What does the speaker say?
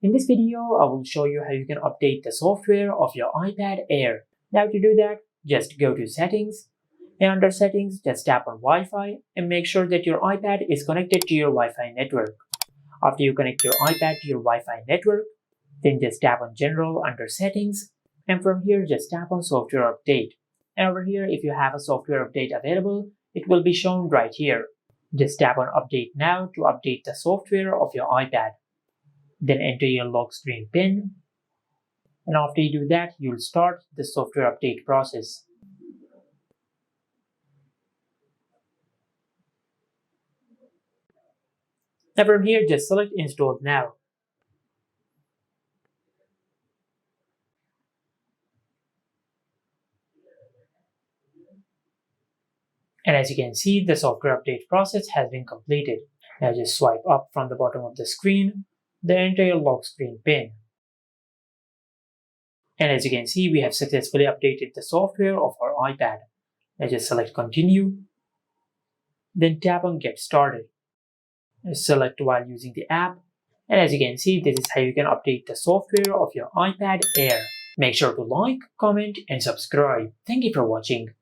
In this video, I will show you how you can update the software of your iPad Air. Now to do that, just go to Settings, and under Settings, just tap on Wi-Fi and make sure that your iPad is connected to your Wi-Fi network. After you connect your iPad to your Wi-Fi network, then just tap on General under Settings, and from here just tap on Software Update. And over here, if you have a software update available, it will be shown right here. Just tap on Update Now to update the software of your iPad. Then enter your lock screen PIN, and after you do that, you'll start the software update process. Now from here, just select Install Now. And as you can see, the software update process has been completed. Now just swipe up from the bottom of the screen, then enter your lock screen PIN. And as you can see, we have successfully updated the software of our iPad. Now just select Continue, then tap on Get Started. Select while using the app, and as you can see, this is how you can update the software of your iPad Air. Make sure to like, comment, and subscribe. Thank you for watching.